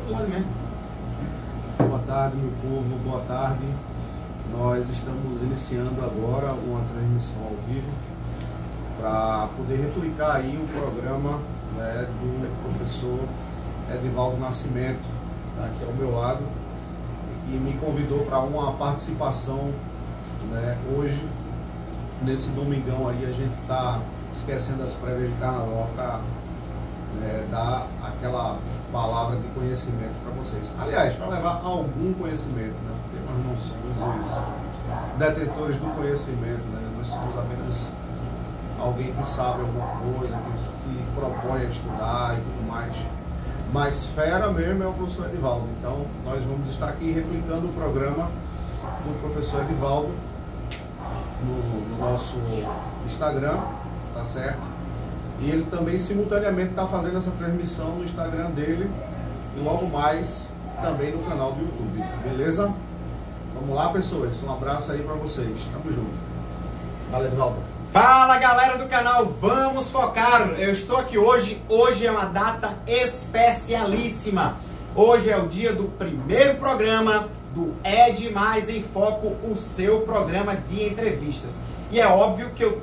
Boa tarde, meu povo, boa tarde. Nós estamos iniciando agora uma transmissão ao vivo para poder replicar aí o programa, né, do professor Edivaldo Nascimento, tá, aqui ao meu lado, e que me convidou para uma participação, né, hoje, nesse domingão aí. A gente está esquecendo as prévias de carnaval para dar aquela palavra de conhecimento para vocês. Aliás, para levar algum conhecimento, né? Porque nós não somos os detentores do conhecimento, né? Nós somos apenas alguém que sabe alguma coisa, que se propõe a estudar e tudo mais. Mas fera mesmo é o professor Edivaldo. Então, nós vamos estar aqui replicando o programa do professor Edivaldo no nosso Instagram, tá certo? E ele também simultaneamente está fazendo essa transmissão no Instagram dele e logo mais também no canal do YouTube, beleza? Vamos lá, pessoas, um abraço aí para vocês, tamo junto. Valeu, Edivaldo. Fala, galera do canal Vamos Focar. Eu estou aqui hoje é uma data especialíssima. Hoje é o dia do primeiro programa do Ed Mais em Foco, o seu programa de entrevistas. E é óbvio que eu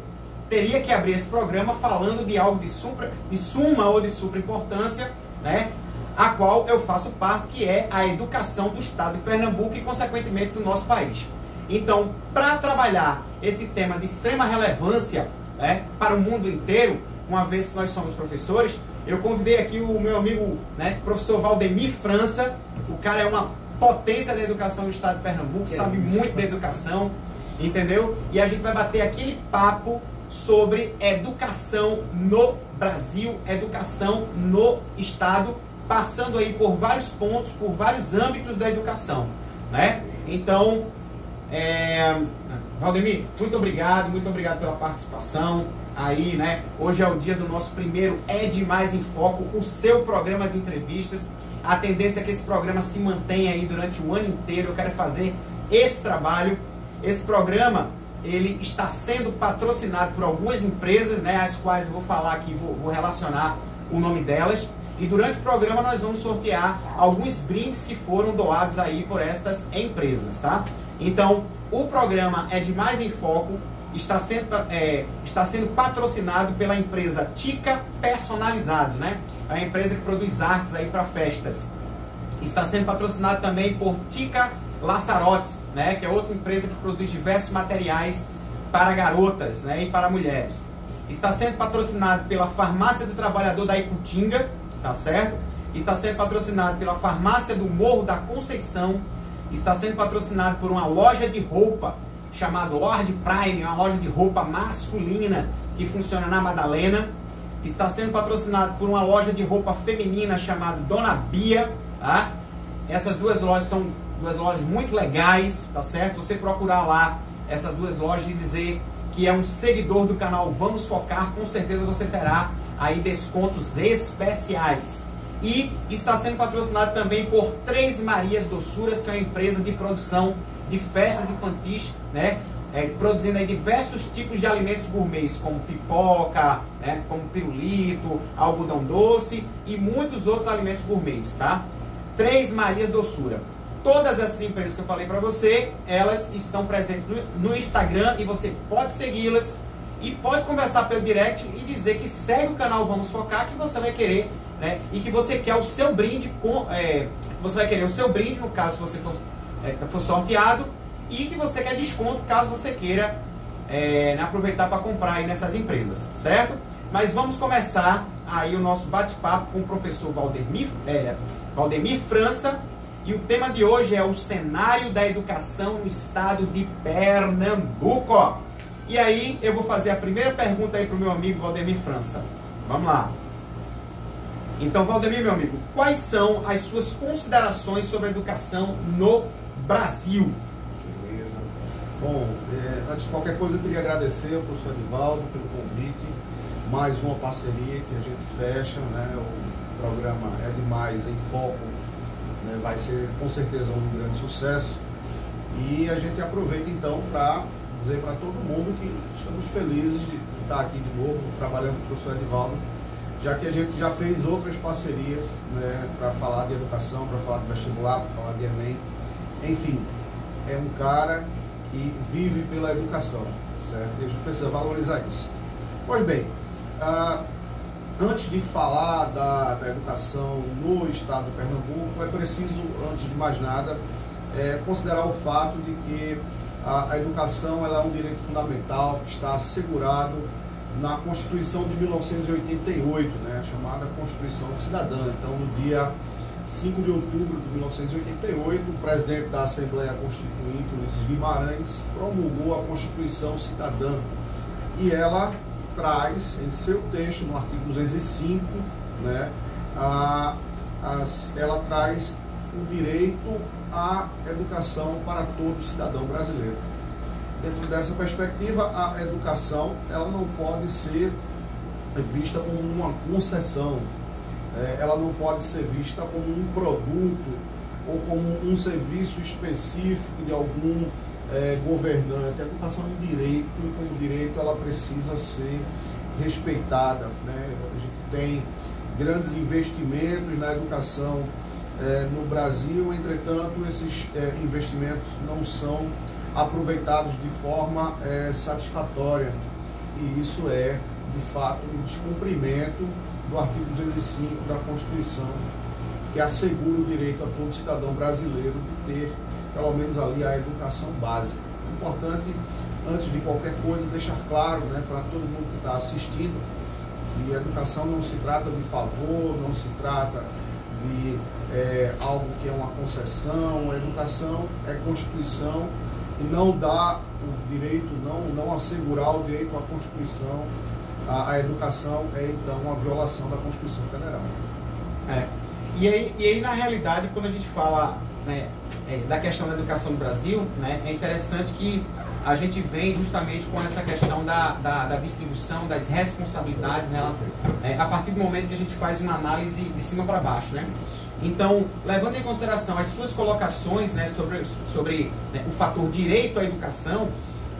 teria que abrir esse programa falando de algo de suma ou de supra importância, né, a qual eu faço parte, que é a educação do estado de Pernambuco e, consequentemente, do nosso país. Então, para trabalhar esse tema de extrema relevância, né, para o mundo inteiro, uma vez que nós somos professores, eu convidei aqui o meu amigo, né, professor Valdemir França. O cara é uma potência da educação do estado de Pernambuco, sabe muito da educação, entendeu? E a gente vai bater aquele papo sobre educação no Brasil, educação no estado, passando aí por vários pontos, por vários âmbitos da educação, né? Então, Valdemir, muito obrigado pela participação aí, né? Hoje é o dia do nosso primeiro Ed Mais em Foco, o seu programa de entrevistas. A tendência é que esse programa se mantenha aí durante o ano inteiro. Eu quero fazer esse trabalho. Esse programa, ele está sendo patrocinado por algumas empresas, né, as quais eu vou falar aqui, vou relacionar o nome delas. E durante o programa nós vamos sortear alguns brindes que foram doados aí por estas empresas, tá? Então, o programa Ed Mais em Foco está sendo patrocinado pela empresa Tica Personalizados, né? É a empresa que produz artes aí para festas. Está sendo patrocinado também por Tica Laçarotes, né, que é outra empresa que produz diversos materiais para garotas, né, e para mulheres. Está sendo patrocinado pela Farmácia do Trabalhador da Iputinga, tá certo? Está sendo patrocinado pela Farmácia do Morro da Conceição. Está sendo patrocinado por uma loja de roupa chamada Lord Prime, uma loja de roupa masculina que funciona na Madalena. Está sendo patrocinado por uma loja de roupa feminina chamada Dona Bia, tá? Essas duas lojas são duas lojas muito legais, tá certo? Você procurar lá essas duas lojas e dizer que é um seguidor do canal Vamos Focar, com certeza você terá aí descontos especiais. E está sendo patrocinado também por Três Marias Doçuras, que é uma empresa de produção de festas infantis, né? Produzindo aí diversos tipos de alimentos gourmets, como pipoca, né, como pirulito, algodão doce e muitos outros alimentos gourmets, tá? Três Marias Doçura. Todas essas empresas que eu falei para você, elas estão presentes no Instagram e você pode segui-las e pode conversar pelo direct e dizer que segue o canal Vamos Focar, que você vai querer, né, e que você quer o seu brinde, você vai querer o seu brinde, no caso, se você for sorteado, e que você quer desconto, caso você queira aproveitar para comprar aí nessas empresas, certo? Mas vamos começar aí o nosso bate-papo com o professor Valdemir França. E o tema de hoje é o cenário da educação no estado de Pernambuco. E aí eu vou fazer a primeira pergunta aí para o meu amigo Valdemir França. Vamos lá. Então, Valdemir, meu amigo, quais são as suas considerações sobre a educação no Brasil? Beleza. Bom, antes de qualquer coisa eu queria agradecer ao professor Edivaldo pelo convite. Mais uma parceria que a gente fecha, né? O programa Ed Mais em Foco, né, vai ser com certeza um grande sucesso. E a gente aproveita então para dizer para todo mundo que estamos felizes de estar aqui de novo, trabalhando com o professor Edivaldo. já que a gente já fez outras parcerias, né, para falar de educação, para falar de vestibular, para falar de Enem. Enfim, é um cara que vive pela educação, certo? E a gente precisa valorizar isso. Pois bem, antes de falar da educação no estado de Pernambuco, é preciso, antes de mais nada, considerar o fato de que a educação ela é um direito fundamental que está assegurado na Constituição de 1988, né, a chamada Constituição Cidadã. Então, no dia 5 de outubro de 1988, o presidente da Assembleia Constituinte, Ulisses Guimarães, promulgou a Constituição Cidadã. E ela traz, em seu texto, no artigo 205, né, ela traz o direito à educação para todo cidadão brasileiro. Dentro dessa perspectiva, a educação ela não pode ser vista como uma concessão, ela não pode ser vista como um produto ou como um serviço específico de algum governante. A educação é um direito e, como direito, ela precisa ser respeitada, né? A gente tem grandes investimentos na educação no Brasil, entretanto, esses investimentos não são aproveitados de forma satisfatória, e isso é, de fato, um descumprimento do artigo 205 da Constituição, que assegura o direito a todo cidadão brasileiro de ter, pelo menos ali, a educação básica. É importante, antes de qualquer coisa, deixar claro, né, para todo mundo que está assistindo, que a educação não se trata de favor, não se trata de algo que é uma concessão. A educação é Constituição, e não dá o direito, não assegurar o direito à Constituição, a educação é então uma violação da Constituição Federal. E aí, na realidade, quando a gente fala, né, da questão da educação no Brasil, né, é interessante que a gente vem justamente com essa questão da distribuição das responsabilidades, né, a partir do momento que a gente faz uma análise de cima para baixo, né? Então, levando em consideração as suas colocações, né, sobre né, o fator direito à educação,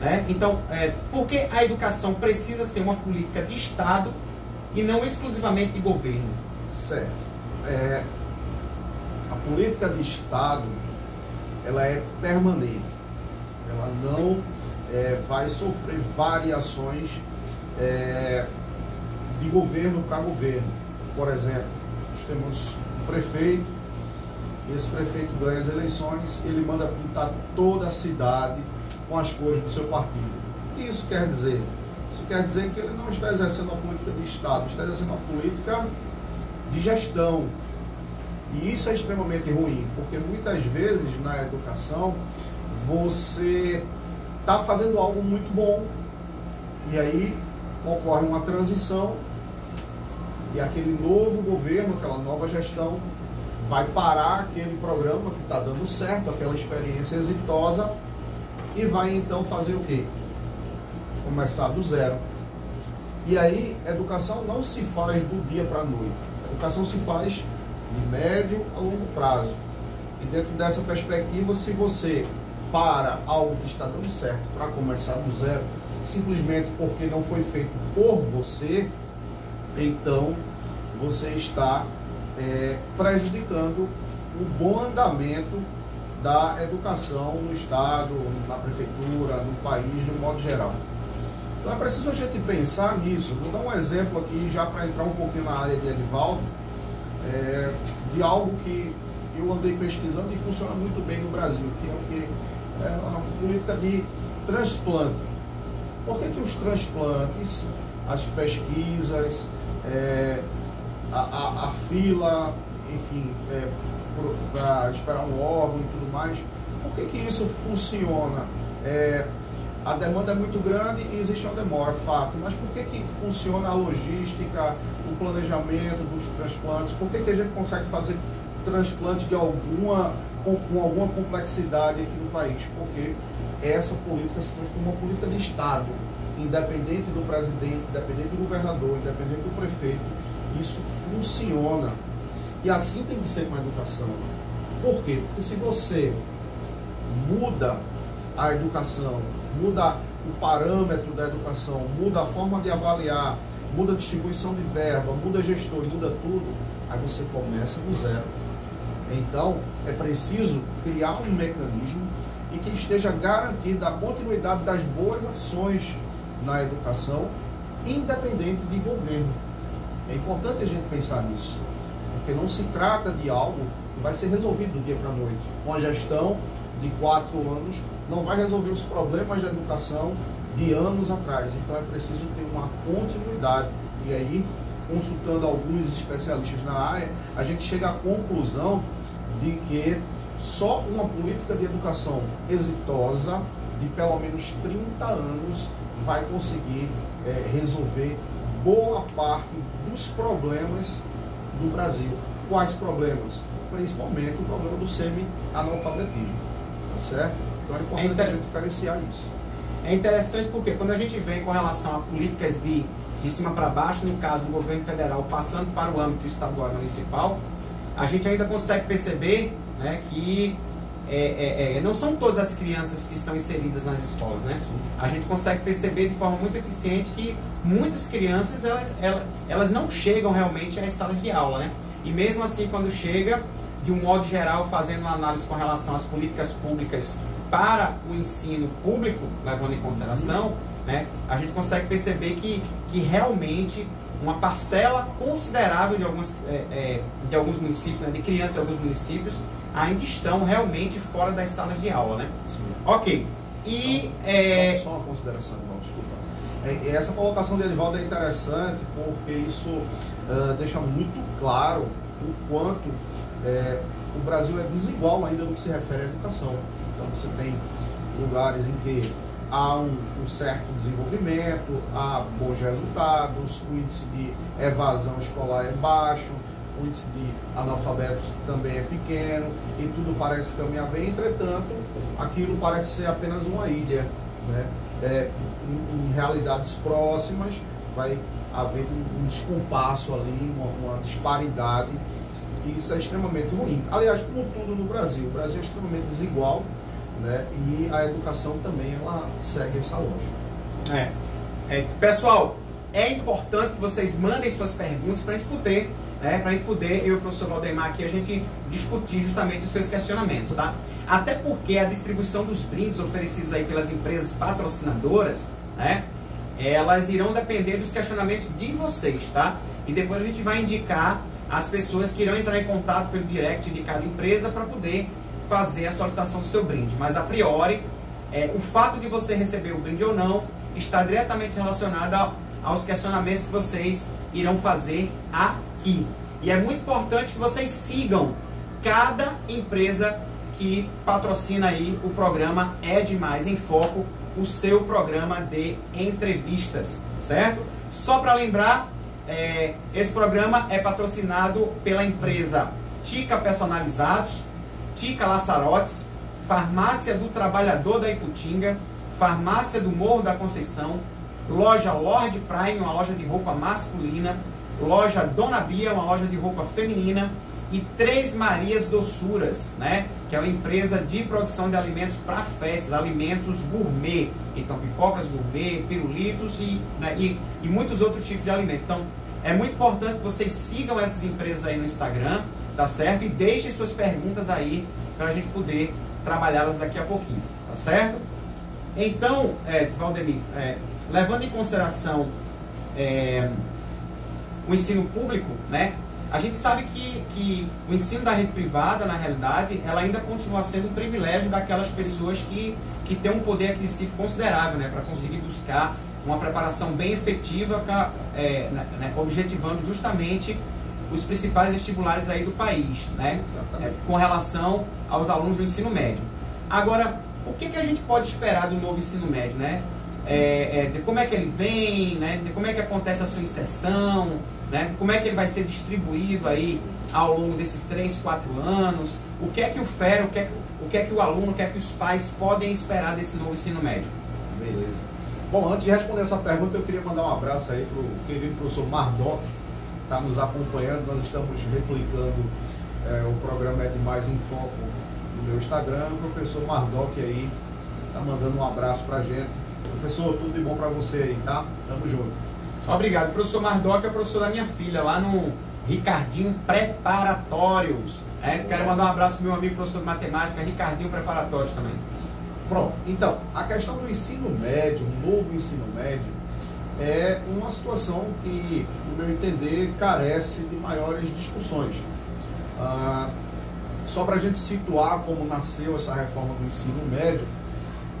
né, então, por que a educação precisa ser uma política de Estado e não exclusivamente de governo? Certo. A política de Estado, ela é permanente. Ela não vai sofrer variações de governo para governo. Por exemplo, nós temos prefeito, esse prefeito ganha as eleições, ele manda pintar toda a cidade com as cores do seu partido. O que isso quer dizer? Isso quer dizer que ele não está exercendo uma política de Estado, está exercendo uma política de gestão. E isso é extremamente ruim, porque muitas vezes na educação você está fazendo algo muito bom e aí ocorre uma transição e aquele novo governo, aquela nova gestão vai parar aquele programa que está dando certo, aquela experiência exitosa, e vai então fazer o quê? Começar do zero. E aí, a educação não se faz do dia para a noite. A educação se faz de médio a longo prazo. E dentro dessa perspectiva, se você para algo que está dando certo para começar do zero, simplesmente porque não foi feito por você, então você está prejudicando o bom andamento da educação no Estado, na Prefeitura, no país, de um modo geral. Então é preciso a gente pensar nisso. Vou dar um exemplo aqui, já para entrar um pouquinho na área de Edivaldo, de algo que eu andei pesquisando e funciona muito bem no Brasil, que é o que? É uma política de transplante. Por que os transplantes, as pesquisas, a fila, enfim, para esperar um órgão e tudo mais, por que isso funciona? A demanda é muito grande e existe uma demora, fato, mas por que funciona a logística, o planejamento dos transplantes? Por que a gente consegue fazer transplante com alguma complexidade aqui no país? Porque essa política se transforma uma política de Estado, independente do presidente, independente do governador, independente do prefeito. Isso funciona. E assim tem que ser com a educação. Por quê? Porque se você muda a educação, muda o parâmetro da educação, muda a forma de avaliar muda a distribuição de verba, muda gestor, muda tudo, aí você começa do zero. Então, é preciso criar um mecanismo e que esteja garantida a continuidade das boas ações na educação, independente de governo. É importante a gente pensar nisso, porque não se trata de algo que vai ser resolvido do dia para a noite. Uma gestão de 4 anos não vai resolver os problemas da educação de anos atrás. Então é preciso ter uma continuidade. E aí, consultando alguns especialistas na área, a gente chega à conclusão de que só uma política de educação exitosa de pelo menos 30 anos vai conseguir resolver boa parte dos problemas do Brasil. Quais problemas? Principalmente o problema do semi-analfabetismo, tá certo? Então é importante a gente diferenciar isso. É interessante porque quando a gente vem com relação a políticas de cima para baixo, no caso do governo federal passando para o âmbito estadual e municipal, a gente ainda consegue perceber, né, que não são todas as crianças que estão inseridas nas escolas, né? A gente consegue perceber de forma muito eficiente que muitas crianças elas não chegam realmente às salas de aula, né? E mesmo assim, quando chega, de um modo geral, fazendo uma análise com relação às políticas públicas para o ensino público, levando em consideração, né, a gente consegue perceber que realmente uma parcela considerável de alguns municípios, né, de crianças de alguns municípios, ainda estão realmente fora das salas de aula, né? Sim. Ok. E só uma consideração, não, desculpa. Essa colocação de Edivaldo é interessante porque isso deixa muito claro o quanto o Brasil é desigual ainda no que se refere à educação. Então você tem lugares em que há um certo desenvolvimento, há bons resultados, o índice de evasão escolar é baixo, o índice de analfabetos também é pequeno e tudo parece caminhar bem. Entretanto, aquilo parece ser apenas uma ilha, né? Em realidades próximas vai haver um descompasso ali, uma disparidade, e isso é extremamente ruim. Aliás, como tudo no Brasil, o Brasil é extremamente desigual, né? E a educação também ela segue essa lógica. Pessoal, é importante que vocês mandem suas perguntas para a gente poder, eu e o professor Valdemar aqui, a gente discutir justamente os seus questionamentos, tá? Até porque a distribuição dos brindes oferecidos aí pelas empresas patrocinadoras, né, elas irão depender dos questionamentos de vocês, tá? E depois a gente vai indicar as pessoas que irão entrar em contato pelo direct de cada empresa para poder fazer a solicitação do seu brinde. Mas a priori, o fato de você receber o brinde ou não está diretamente relacionado aos questionamentos que vocês irão fazer aqui. E é muito importante que vocês sigam cada empresa que patrocina aí o programa É Demais em Foco, o seu programa de entrevistas, certo? Só para lembrar, esse programa é patrocinado pela empresa Tica Personalizados, Tica Laçarotes, Farmácia do Trabalhador da Iputinga, Farmácia do Morro da Conceição, Loja Lord Prime, uma loja de roupa masculina, Loja Dona Bia, uma loja de roupa feminina, e Três Marias Doçuras, né, que é uma empresa de produção de alimentos para festas, alimentos gourmet, então pipocas gourmet, pirulitos e muitos outros tipos de alimentos. Então é muito importante que vocês sigam essas empresas aí no Instagram, tá certo? E deixem suas perguntas aí para a gente poder trabalhá-las daqui a pouquinho, tá certo? Então, Valdemir, levando em consideração o ensino público, né? A gente sabe que o ensino da rede privada, na realidade, ela ainda continua sendo um privilégio daquelas pessoas que têm um poder aquisitivo considerável, né, para conseguir buscar uma preparação bem efetiva, objetivando justamente os principais vestibulares aí do país, né, com relação aos alunos do ensino médio. Agora, o que a gente pode esperar do novo ensino médio, né? De como é que ele vem, né, de como é que acontece a sua inserção, né, como é que ele vai ser distribuído aí ao longo desses 3, 4 anos, o que é que o FER, o que é que o aluno, o que é que os pais podem esperar desse novo ensino médio? Beleza. Bom, antes de responder essa pergunta, eu queria mandar um abraço aí para o querido professor Mardoc, que está nos acompanhando. Nós estamos replicando o programa É Demais em Foco no meu Instagram. O professor Mardoc aí está mandando um abraço para a gente. Professor, tudo de bom para você aí, tá? Tamo junto. Obrigado. Professor Mardoca é professor da minha filha, lá no Ricardinho Preparatórios. Quero mandar um abraço pro meu amigo professor de matemática, Ricardinho Preparatórios também. Pronto, então, a questão do ensino médio, o novo ensino médio, é uma situação que, no meu entender, carece de maiores discussões. Só para a gente situar como nasceu essa reforma do ensino médio,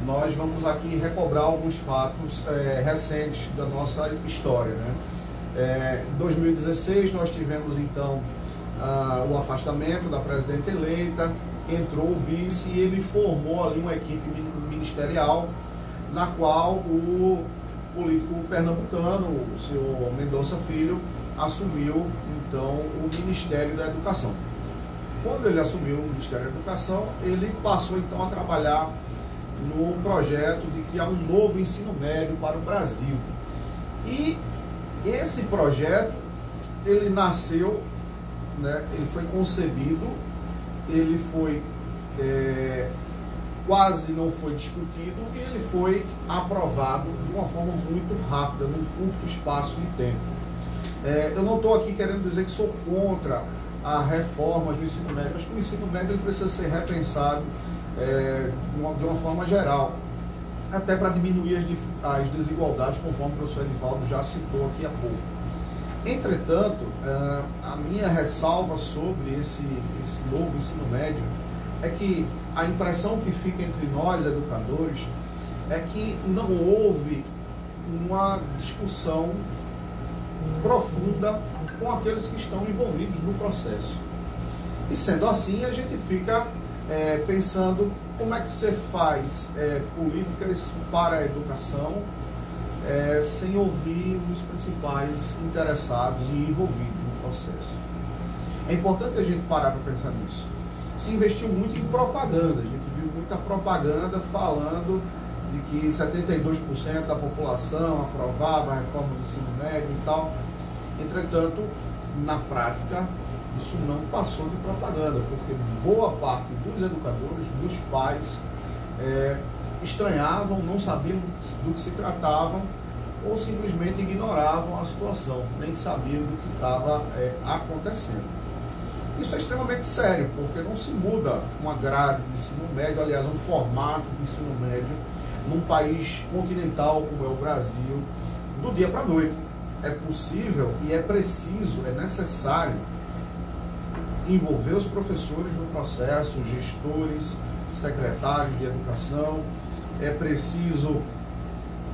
nós vamos aqui recobrar alguns fatos recentes da nossa história, né? Em 2016 nós tivemos então o afastamento da presidente eleita, entrou o vice e ele formou ali uma equipe ministerial na qual o político pernambucano, o senhor Mendonça Filho, assumiu então o Ministério da Educação. Quando ele assumiu o Ministério da Educação, ele passou então a trabalhar no projeto de criar um novo ensino médio para o Brasil. E esse projeto, ele nasceu, né, ele foi concebido, ele foi quase não foi discutido e ele foi aprovado de uma forma muito rápida, num curto espaço de tempo. Eu não estou aqui querendo dizer que sou contra a reformas do ensino médio, acho que o ensino médio ele precisa ser repensado de uma forma geral, até para diminuir as desigualdades, conforme o professor Edivaldo já citou aqui há pouco. Entretanto, a minha ressalva sobre esse novo ensino médio é que a impressão que fica entre nós, educadores, é que não houve uma discussão profunda com aqueles que estão envolvidos no processo. E sendo assim, a gente fica pensando como é que você faz políticas para a educação sem ouvir os principais interessados e envolvidos no processo. É importante a gente parar para pensar nisso. Se investiu muito em propaganda, a gente viu muita propaganda falando de que 72% da população aprovava a reforma do ensino médio e tal. Entretanto, na prática, isso não passou de propaganda, porque boa parte dos educadores, dos pais, estranhavam, não sabiam do que se tratavam ou simplesmente ignoravam a situação, nem sabiam do que estava acontecendo. Isso é extremamente sério, porque não se muda uma grade de ensino médio, aliás, um formato de ensino médio, num país continental como é o Brasil, do dia para a noite. É possível e é preciso, é necessário envolver os professores no processo, gestores, secretários de educação. É preciso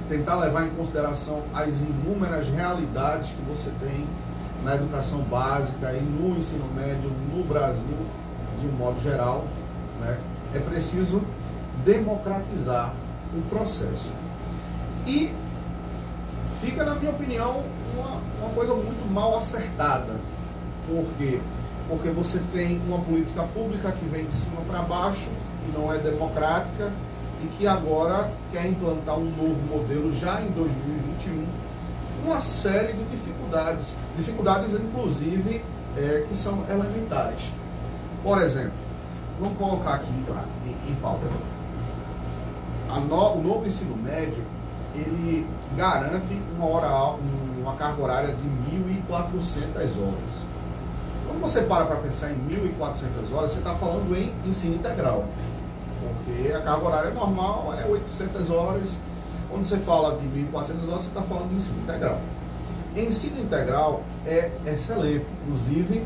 tentar levar em consideração as inúmeras realidades que você tem na educação básica e no ensino médio no Brasil, de um modo geral, né? É preciso democratizar o processo. E fica, na minha opinião, uma coisa muito mal acertada. Por quê? Porque você tem uma política pública que vem de cima para baixo, que não é democrática, e que agora quer implantar um novo modelo já em 2021, uma série de dificuldades inclusive que são elementares. Por exemplo, vamos colocar aqui em pauta. O novo ensino médio, ele garante uma carga horária de 1.400 horas. Quando você para pensar em 1.400 horas, você está falando em ensino integral, porque a carga horária normal é 800 horas. Quando você fala de 1.400 horas, você está falando de ensino integral. Ensino integral é excelente, inclusive,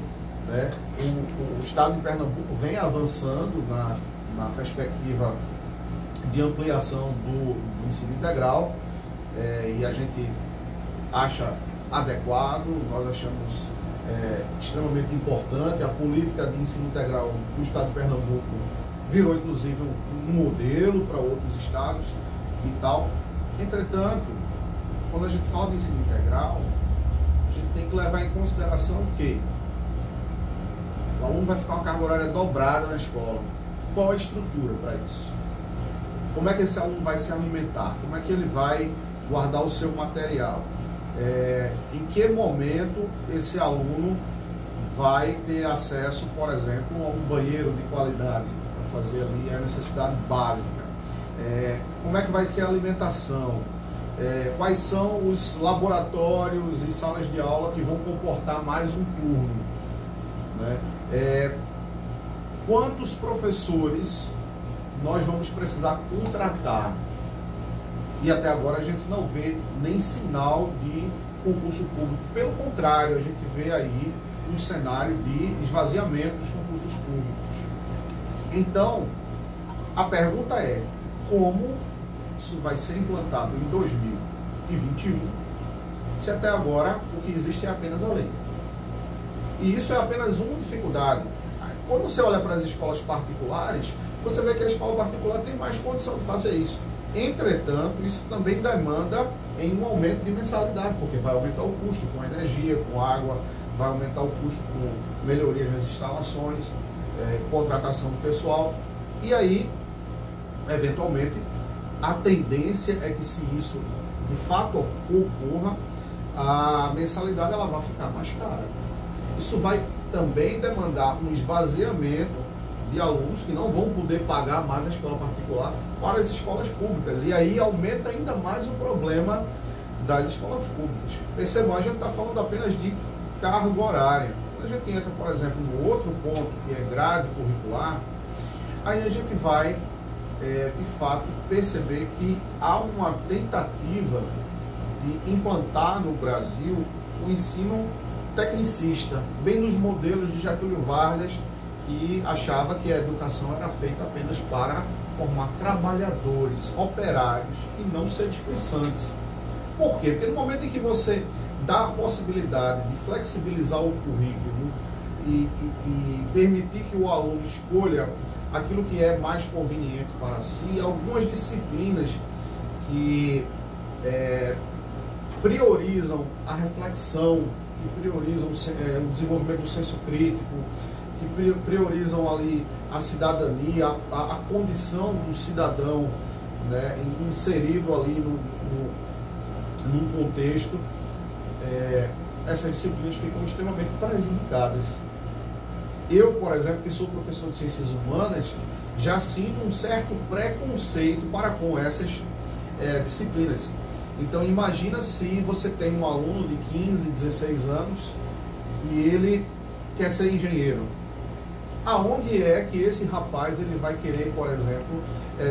né, o estado de Pernambuco vem avançando na perspectiva de ampliação do ensino integral, e a gente acha adequado, nós achamos extremamente importante. A política de ensino integral do estado de Pernambuco virou inclusive um modelo para outros estados e tal. Entretanto, quando a gente fala de ensino integral, a gente tem que levar em consideração que o aluno vai ficar uma carga horária dobrada na escola. Qual a estrutura para isso? Como é que esse aluno vai se alimentar? Como é que ele vai guardar o seu material? Em que momento esse aluno vai ter acesso, por exemplo, a um banheiro de qualidade para fazer ali a necessidade básica? Como é que vai ser a alimentação? quais são os laboratórios e salas de aula que vão comportar mais um turno, né? Quantos professores nós vamos precisar contratar? E até agora a gente não vê nem sinal de concurso público. Pelo contrário, a gente vê aí um cenário de esvaziamento dos concursos públicos. Então, a pergunta é, como isso vai ser implantado em 2021, se até agora o que existe é apenas a lei? E isso é apenas uma dificuldade. Quando você olha para as escolas particulares, você vê que a escola particular tem mais condição de fazer isso. Entretanto, isso também demanda em um aumento de mensalidade, porque vai aumentar o custo com energia, com água, vai aumentar o custo com melhoria nas instalações, contratação do pessoal. E aí, eventualmente, a tendência é que, se isso de fato ocorra, a mensalidade ela vai ficar mais cara. Isso vai também demandar um esvaziamento de alunos que não vão poder pagar mais a escola particular para as escolas públicas. E aí aumenta ainda mais o problema das escolas públicas. Percebam, a gente está falando apenas de carga horária. Quando a gente entra, por exemplo, no outro ponto, que é grade curricular, aí a gente vai, de fato, perceber que há uma tentativa de implantar no Brasil o ensino tecnicista, bem nos modelos de Getúlio Vargas, que achava que a educação era feita apenas para formar trabalhadores, operários e não seres pensantes. Por quê? Porque no momento em que você dá a possibilidade de flexibilizar o currículo e permitir que o aluno escolha aquilo que é mais conveniente para si, algumas disciplinas que priorizam a reflexão, que priorizam o desenvolvimento do senso crítico, que priorizam ali a cidadania, a condição do cidadão, né, inserido ali num contexto, essas disciplinas ficam extremamente prejudicadas. Eu, por exemplo, que sou professor de ciências humanas, já sinto um certo preconceito para com essas disciplinas. Então imagina se você tem um aluno de 15, 16 anos e ele quer ser engenheiro. Aonde é que esse rapaz ele vai querer, por exemplo,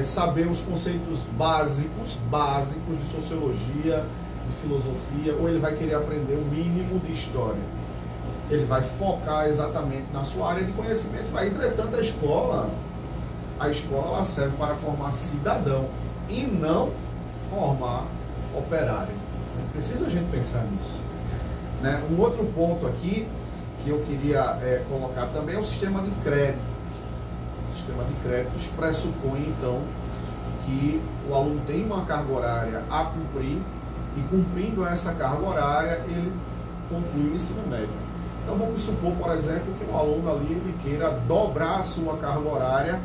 saber os conceitos básicos de sociologia, de filosofia, ou ele vai querer aprender o mínimo de história? Ele vai focar exatamente na sua área de conhecimento. Entretanto, a escola ela serve para formar cidadão e não formar operário. É preciso a gente pensar nisso, né? Um outro ponto aqui que eu queria colocar também é o sistema de créditos. O sistema de créditos pressupõe, então, que o aluno tem uma carga horária a cumprir e, cumprindo essa carga horária, ele conclui o ensino médio. Então, vamos supor, por exemplo, que um aluno ali ele queira dobrar a sua carga horária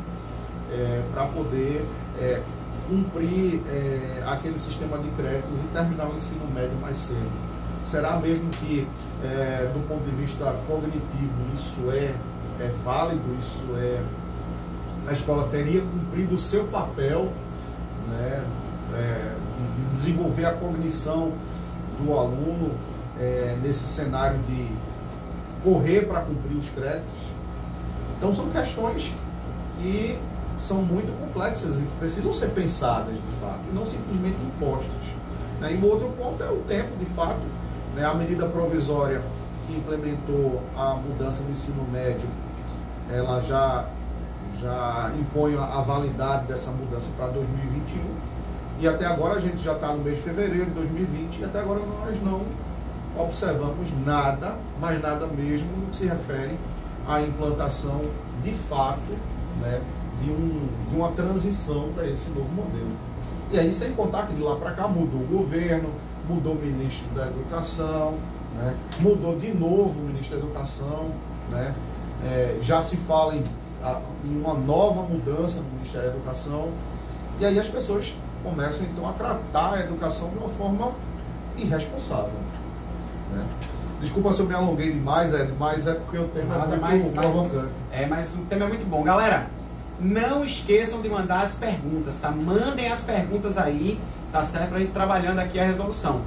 para poder cumprir aquele sistema de créditos e terminar o ensino médio mais cedo. Será mesmo que, do ponto de vista cognitivo, isso é válido? A escola teria cumprido o seu papel, né, de desenvolver a cognição do aluno nesse cenário de correr para cumprir os créditos? Então são questões que são muito complexas e que precisam ser pensadas de fato, e não simplesmente impostas, né? E o outro ponto é o tempo, de fato, né? A medida provisória que implementou a mudança do ensino médio, ela já impõe a validade dessa mudança para 2021, e até agora a gente já está no mês de fevereiro de 2020 e até agora nós não observamos nada, mas nada mesmo, no que se refere à implantação de fato, né, de uma transição para esse novo modelo. E aí, sem contar que de lá para cá mudou o governo, mudou o ministro da Educação, né, mudou de novo o ministro da Educação, né, já se fala em uma nova mudança do Ministério da Educação, e aí as pessoas começam então a tratar a educação de uma forma irresponsável, né? Desculpa se eu me alonguei demais, mas é porque o tema é muito provocante. Mas o tema é muito bom. Galera, não esqueçam de mandar as perguntas, tá? Mandem as perguntas aí, tá certo? Pra gente trabalhando aqui a resolução,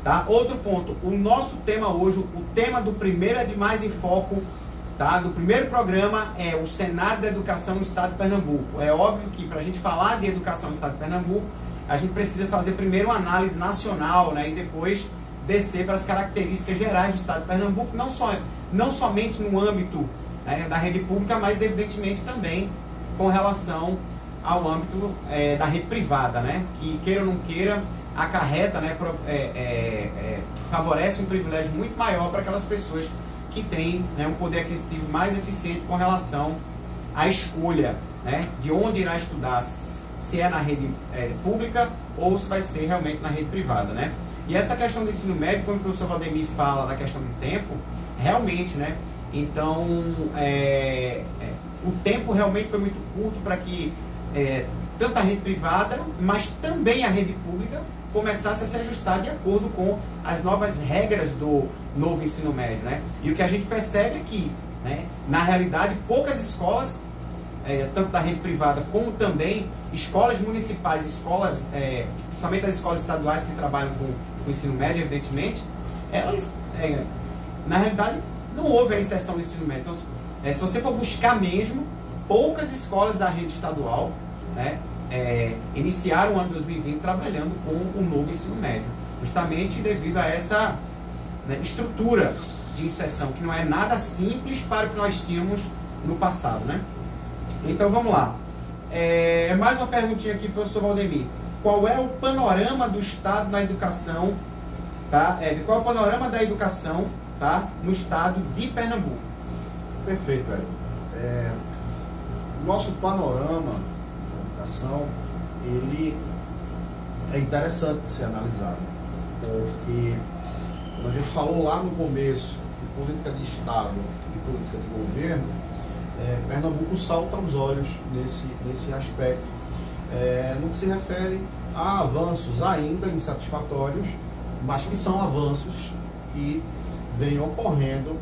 tá? Outro ponto, o nosso tema hoje, o tema do primeiro É de Mais em Foco, tá? Do primeiro programa é o cenário da educação no estado de Pernambuco. É óbvio que para a gente falar de educação no estado de Pernambuco, a gente precisa fazer primeiro uma análise nacional, né? E depois descer para as características gerais do estado de Pernambuco, não somente no âmbito, né, da rede pública, mas evidentemente também com relação ao âmbito da rede privada, né? Que queira ou não queira, acarreta, né, favorece um privilégio muito maior para aquelas pessoas que têm, né, um poder aquisitivo mais eficiente com relação à escolha, né, de onde irá estudar, se é na rede pública ou se vai ser realmente na rede privada, né? E essa questão do ensino médio, quando o professor Valdemir fala da questão do tempo, realmente, né? Então, o tempo realmente foi muito curto para que tanto a rede privada, mas também a rede pública começasse a se ajustar de acordo com as novas regras do novo ensino médio, né? E o que a gente percebe é que, né, na realidade, poucas escolas, tanto da rede privada como também escolas municipais, escolas, principalmente as escolas estaduais que trabalham com o ensino médio, evidentemente, elas, na realidade, não houve a inserção do ensino médio. Então, se você for buscar mesmo, poucas escolas da rede estadual, né, iniciaram o ano 2020 trabalhando com o novo ensino médio, justamente devido a essa, né, estrutura de inserção, que não é nada simples para o que nós tínhamos no passado, né? Então vamos lá. Mais uma perguntinha aqui para o professor Valdemir. Qual é o panorama do Estado na educação, tá? Qual é o panorama da educação, tá, no Estado de Pernambuco? Perfeito, Hélio. Nosso panorama da educação, ele é interessante de ser analisado, porque quando a gente falou lá no começo de política de Estado e política de governo, Pernambuco salta aos olhos nesse aspecto, no que se refere a avanços ainda insatisfatórios, mas que são avanços que vêm ocorrendo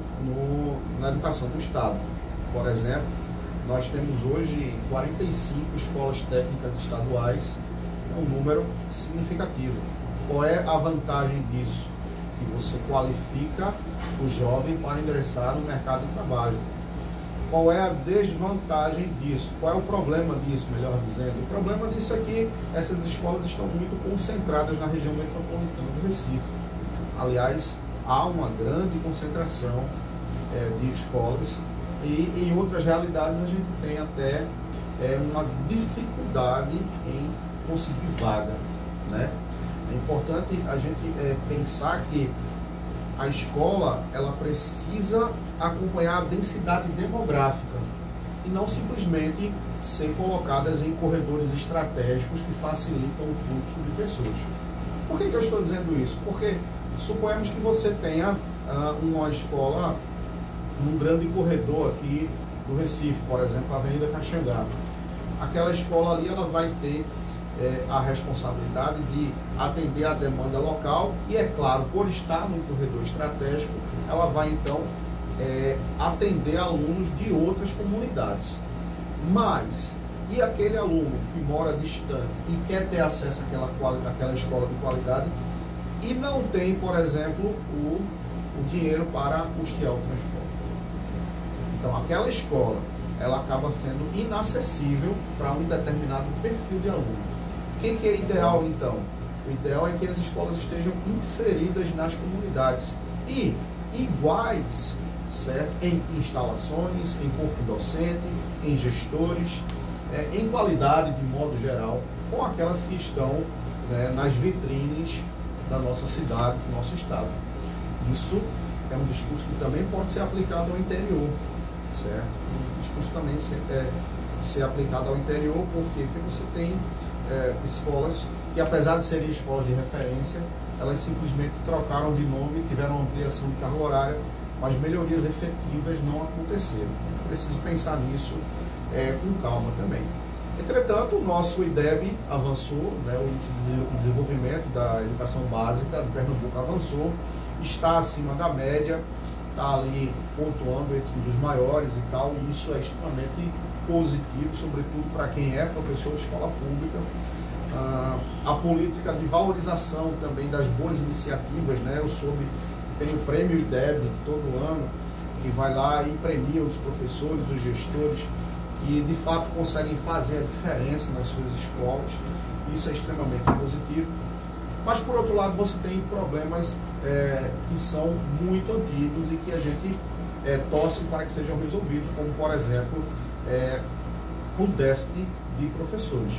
na educação do Estado. Por exemplo, nós temos hoje 45 escolas técnicas estaduais, é um número significativo. Qual é a vantagem disso? Que você qualifica o jovem para ingressar no mercado de trabalho. Qual é a desvantagem disso? Qual é o problema disso, melhor dizendo? O problema disso é que essas escolas estão muito concentradas na região metropolitana do Recife. Aliás, há uma grande concentração de escolas e em outras realidades a gente tem até uma dificuldade em conseguir vaga, né? É importante a gente pensar que a escola, ela precisa acompanhar a densidade demográfica e não simplesmente ser colocadas em corredores estratégicos que facilitam o fluxo de pessoas. Por que eu estou dizendo isso? Porque suponhamos que você tenha uma escola num grande corredor aqui do Recife, por exemplo, a Avenida Caxangá. Aquela escola ali, ela vai ter a responsabilidade de atender a demanda local e, é claro, por estar num corredor estratégico, ela vai então atender alunos de outras comunidades. Mas, e aquele aluno que mora distante e quer ter acesso àquela escola de qualidade e não tem, por exemplo, o dinheiro para custear o transporte? Então, aquela escola, ela acaba sendo inacessível para um determinado perfil de aluno. O que é ideal, então? O ideal é que as escolas estejam inseridas nas comunidades e iguais, certo? Em instalações, em corpo docente, em gestores, em qualidade de modo geral, com aquelas que estão, né, nas vitrines da nossa cidade, do nosso estado. Isso é um discurso que também pode ser aplicado ao interior, certo? O discurso também ser aplicado ao interior, porque você tem escolas que, apesar de serem escolas de referência, elas simplesmente trocaram de nome, tiveram ampliação de carga horária, mas melhorias efetivas não aconteceram. Preciso pensar nisso com calma também. Entretanto, o nosso IDEB avançou, né, o Índice de Desenvolvimento da Educação Básica de Pernambuco avançou, está acima da média, está ali pontuando entre um dos maiores e tal, e isso é extremamente positivo, sobretudo para quem é professor de escola pública. A política de valorização também das boas iniciativas, né? Eu soube, tem o prêmio IDEB todo ano, que vai lá e premia os professores, os gestores, que de fato conseguem fazer a diferença nas suas escolas. Isso é extremamente positivo. Mas por outro lado você tem problemas que são muito antigos e que a gente torce para que sejam resolvidos, como por exemplo o déficit de professores,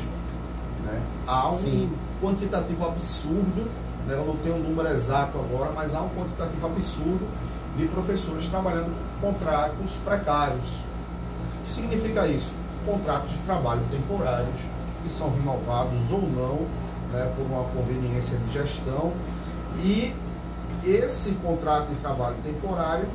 né? Há um quantitativo absurdo, né? Eu não tenho um número exato agora, mas há um quantitativo absurdo de professores trabalhando com contratos precários. O que significa isso? Contratos de trabalho temporários, que são renovados ou não, né, por uma conveniência de gestão, e esse contrato de trabalho temporário,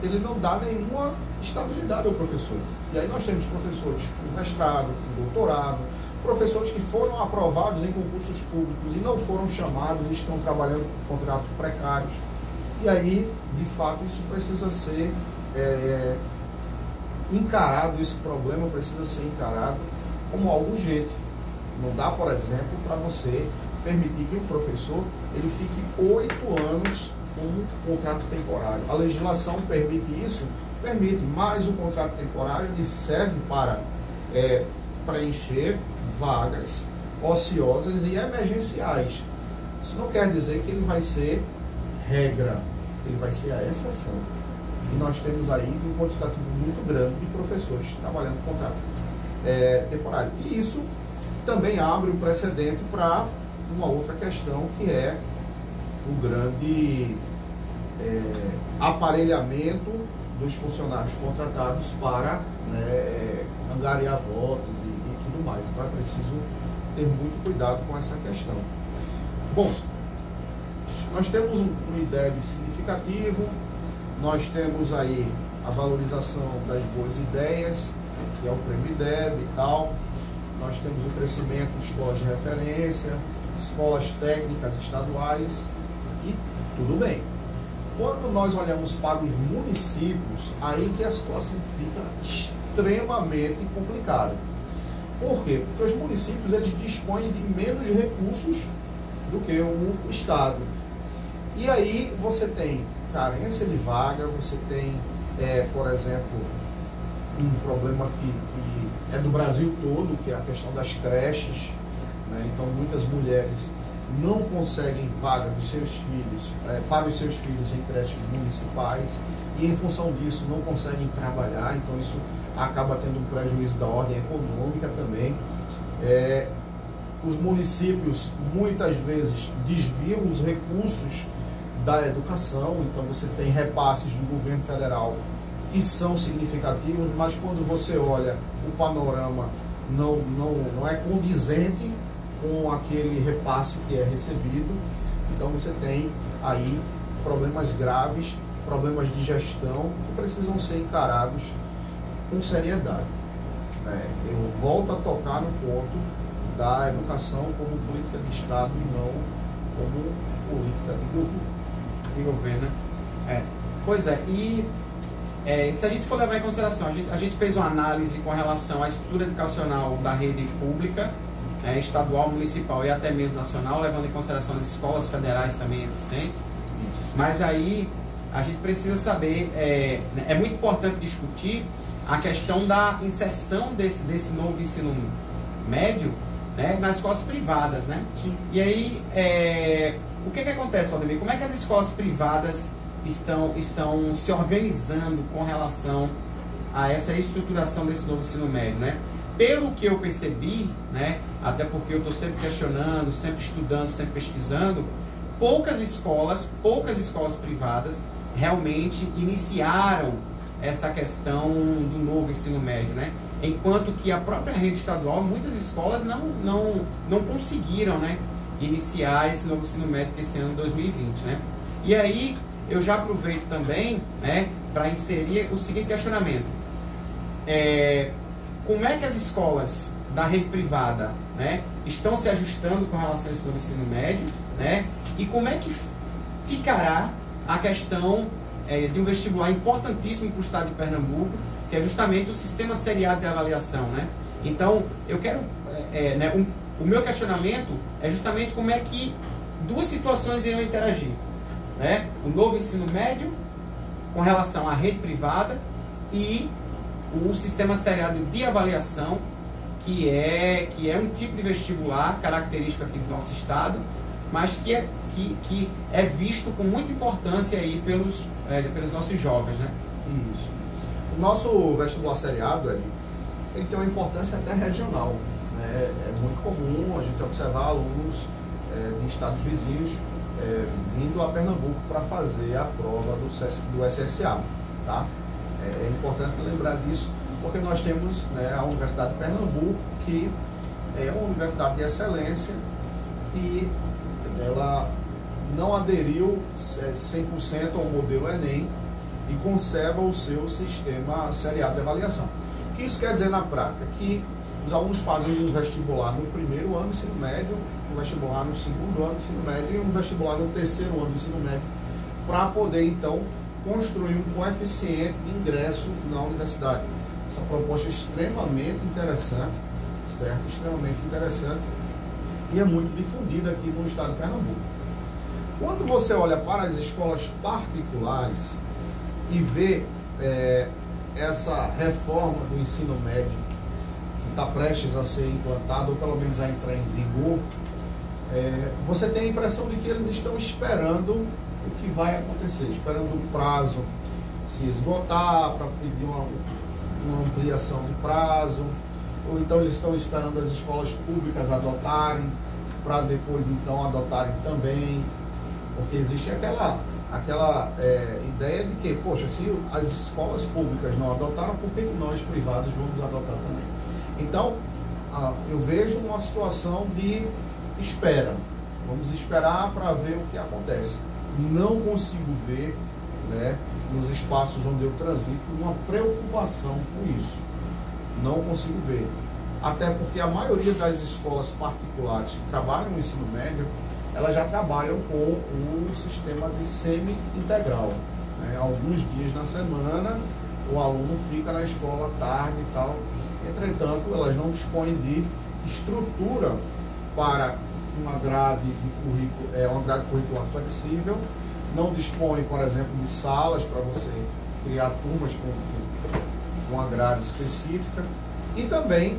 ele não dá nenhuma estabilidade ao professor. E aí nós temos professores com mestrado, com doutorado, professores que foram aprovados em concursos públicos e não foram chamados e estão trabalhando com contratos precários. E aí, de fato, isso precisa ser encarado, esse problema precisa ser encarado como algo urgente. Não dá, por exemplo, para você permitir que o professor ele fique 8 anos com um contrato temporário. A legislação permite isso? Permite, mas o contrato temporário ele serve para preencher vagas ociosas e emergenciais. Isso não quer dizer que ele vai ser regra, ele vai ser a exceção. E nós temos aí um quantitativo muito grande de professores trabalhando com contrato temporário. E isso também abre um precedente para uma outra questão, que é o grande aparelhamento dos funcionários contratados para angariar votos e tudo mais. Então é preciso ter muito cuidado com essa questão. Bom, nós temos um IDEB significativo, nós temos aí a valorização das boas ideias, que é o prêmio IDEB e tal. Nós temos o crescimento de escolas de referência, escolas técnicas estaduais e tudo bem. Quando nós olhamos para os municípios, aí que a situação fica extremamente complicada. Por quê? Porque os municípios eles dispõem de menos recursos do que o Estado. E aí você tem carência de vaga, você tem, por exemplo, um problema que é do Brasil todo, que é a questão das creches, né? Então muitas mulheres não conseguem vaga dos seus filhos, para os seus filhos em creches municipais, e em função disso não conseguem trabalhar, então isso acaba tendo um prejuízo da ordem econômica também. Os municípios muitas vezes desviam os recursos da educação, então você tem repasses do governo federal que são significativos, mas quando você olha o panorama não é condizente com aquele repasse que é recebido. Então você tem aí problemas graves, problemas de gestão que precisam ser encarados com seriedade. Eu volto a tocar no ponto da educação como política de Estado e não como política de governo. Pois é, e se a gente for levar em consideração, a gente fez uma análise com relação à estrutura educacional da rede pública, estadual, municipal e até mesmo nacional, levando em consideração as escolas federais também existentes. Isso. Mas aí a gente precisa saber, é muito importante discutir a questão da inserção desse novo ensino médio, né, nas escolas privadas, né? Sim. E aí, o que acontece, Valdemir? Como é que as escolas privadas estão se organizando com relação a essa estruturação desse novo ensino médio, né? Pelo que eu percebi, né, até porque eu estou sempre questionando, sempre estudando, sempre pesquisando, poucas escolas privadas realmente iniciaram essa questão do novo ensino médio, né? Enquanto que a própria rede estadual, muitas escolas não conseguiram, né, iniciar esse novo ensino médio que esse ano 2020, né? E aí eu já aproveito também, né, para inserir o seguinte questionamento: como é que as escolas da rede privada, né, estão se ajustando com relação a esse novo ensino médio, né? E como é que ficará a questão de um vestibular importantíssimo para o estado de Pernambuco, que é justamente o sistema seriado de avaliação, né? Então, eu quero, o meu questionamento é justamente como é que duas situações irão interagir, né? O novo ensino médio com relação à rede privada e o sistema seriado de avaliação, que é um tipo de vestibular característico aqui do nosso estado, mas que é visto com muita importância aí pelos nossos jovens, né? Isso. O nosso vestibular seriado, ele tem uma importância até regional, né? É muito comum a gente observar alunos de estados vizinhos vindo a Pernambuco para fazer a prova do SSA, tá? É importante lembrar disso, porque nós temos, né, a Universidade de Pernambuco, que é uma universidade de excelência e ela não aderiu 100% ao modelo Enem e conserva o seu sistema seriado de avaliação. O que isso quer dizer na prática? Que os alunos fazem um vestibular no primeiro ano do ensino médio, um vestibular no segundo ano do ensino médio e um vestibular no terceiro ano do ensino médio, para poder, então, construir um coeficiente de ingresso na universidade. Essa proposta é extremamente interessante, certo? Extremamente interessante e é muito difundida aqui no estado de Pernambuco. Quando você olha para as escolas particulares e vê essa reforma do ensino médio que está prestes a ser implantada, ou pelo menos a entrar em vigor, você tem a impressão de que eles estão esperando o que vai acontecer, esperando o prazo se esgotar para pedir uma ampliação de prazo, ou então eles estão esperando as escolas públicas adotarem, para depois então adotarem também, porque existe aquela ideia de que, poxa, se as escolas públicas não adotaram, por que nós privados vamos adotar também? Então, eu vejo uma situação de espera, vamos esperar para ver o que acontece. Não consigo ver, né, nos espaços onde eu transito, uma preocupação com isso. Não consigo ver. Até porque a maioria das escolas particulares que trabalham no ensino médio, elas já trabalham com o sistema de semi-integral, né? Alguns dias na semana, o aluno fica na escola à tarde e tal. Entretanto, elas não dispõem de estrutura para uma grade curricular flexível, não dispõe, por exemplo, de salas para você criar turmas com uma grade específica e também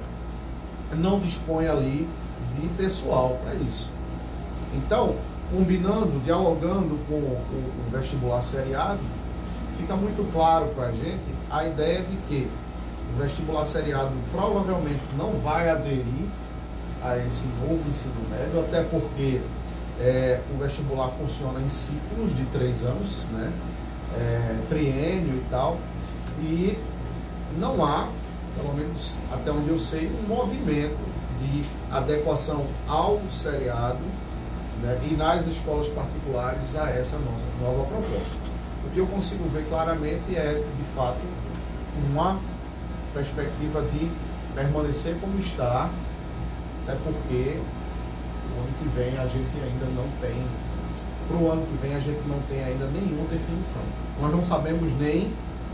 não dispõe ali de pessoal para isso. Então, combinando, dialogando com o vestibular seriado, fica muito claro para a gente a ideia de que o vestibular seriado provavelmente não vai aderir a esse novo ensino médio, até porque o vestibular funciona em ciclos de 3 anos, né? Triênio e tal, e não há, pelo menos até onde eu sei, um movimento de adequação ao seriado, né, e nas escolas particulares a essa nova proposta. O que eu consigo ver claramente é, de fato, uma perspectiva de permanecer como está, até porque o ano que vem a gente ainda não tem, para o ano que vem a gente não tem ainda nenhuma definição. Nós não sabemos nem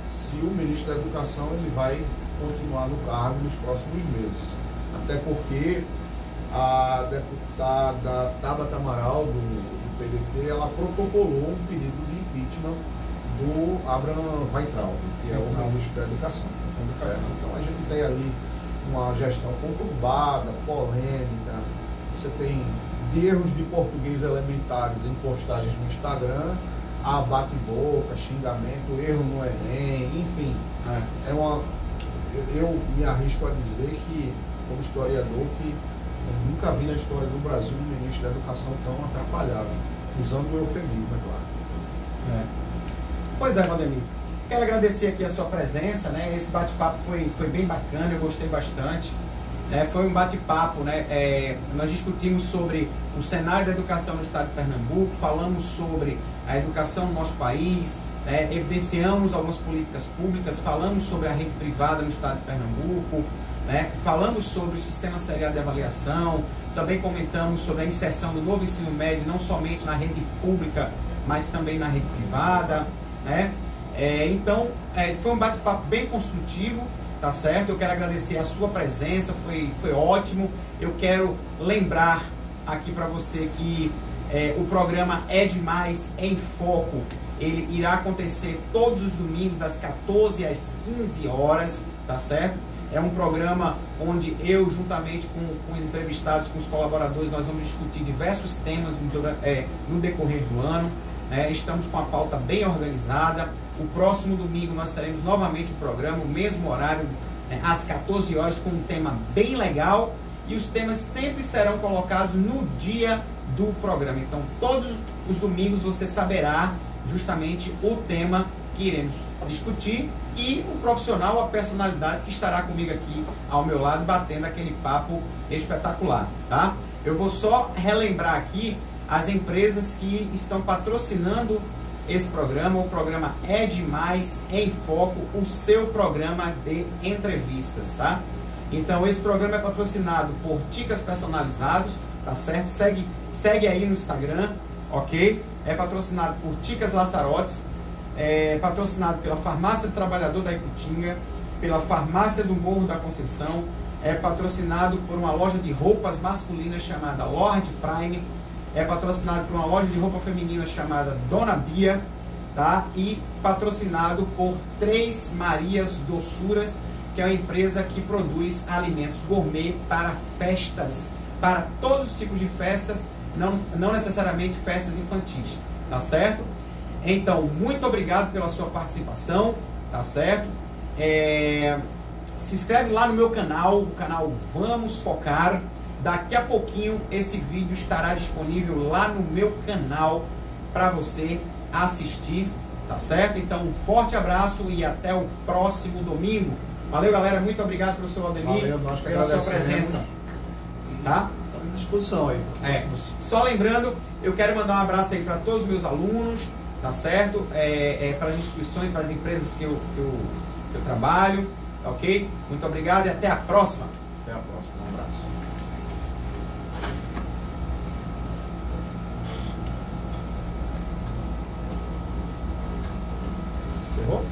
se o ministro da Educação ele vai continuar no cargo nos próximos meses. Até porque a deputada Tabata Amaral, do PDT, ela protocolou um pedido de impeachment do Abraham Weintraub, que é o ministro da Educação. Então a gente tem ali uma gestão conturbada, polêmica, você tem de erros de português elementares em postagens no Instagram, a bate-boca, xingamento, erro no Enem, enfim. Eu me arrisco a dizer que, como historiador, que eu nunca vi na história do Brasil um ministro da Educação tão atrapalhado, usando o eufemismo, é claro. Pois é, Valdemir. Quero agradecer aqui a sua presença, né? Esse bate-papo foi bem bacana, eu gostei bastante. Foi um bate-papo, né? Nós discutimos sobre o cenário da educação no estado de Pernambuco, falamos sobre a educação no nosso país, evidenciamos algumas políticas públicas, falamos sobre a rede privada no estado de Pernambuco, né? Falamos sobre o sistema seriado de avaliação, também comentamos sobre a inserção do novo ensino médio, não somente na rede pública, mas também na rede privada, né? Então, foi um bate-papo bem construtivo, tá certo? Eu quero agradecer a sua presença, foi ótimo. Eu quero lembrar aqui para você que o programa É Demais em Foco, ele irá acontecer todos os domingos das 14 às 15 horas, tá certo? É um programa onde eu, juntamente com os entrevistados, com os colaboradores, nós vamos discutir diversos temas no decorrer do ano. Estamos com a pauta bem organizada. O próximo domingo nós teremos novamente o programa, o mesmo horário, às 14 horas, com um tema bem legal. E os temas sempre serão colocados no dia do programa. Então, todos os domingos você saberá justamente o tema que iremos discutir e o profissional, a personalidade que estará comigo aqui ao meu lado, batendo aquele papo espetacular, tá? Eu vou só relembrar aqui as empresas que estão patrocinando esse programa. O programa É Demais em Foco, o seu programa de entrevistas, tá? Então, esse programa é patrocinado por Ticas Personalizados, tá certo? Segue aí no Instagram, ok? É patrocinado por Ticas Laçarotes, é patrocinado pela Farmácia do Trabalhador da Iputinga, pela Farmácia do Morro da Conceição, é patrocinado por uma loja de roupas masculinas chamada Lord Prime, é patrocinado por uma loja de roupa feminina chamada Dona Bia, tá? E patrocinado por Três Marias Doçuras, que é uma empresa que produz alimentos gourmet para festas, para todos os tipos de festas, não necessariamente festas infantis, tá certo? Então, muito obrigado pela sua participação, tá certo? Se inscreve lá no meu canal, o canal Vamos Focar. Daqui a pouquinho esse vídeo estará disponível lá no meu canal para você assistir, tá certo? Então, um forte abraço e até o próximo domingo. Valeu, galera. Muito obrigado, professor Aldemir, pela sua presença. Tá? Estamos à disposição aí. Só lembrando, eu quero mandar um abraço aí para todos os meus alunos, tá certo? Para as instituições, para as empresas que eu trabalho, tá ok? Muito obrigado e até a próxima. Até a próxima. Um abraço. Encerrou?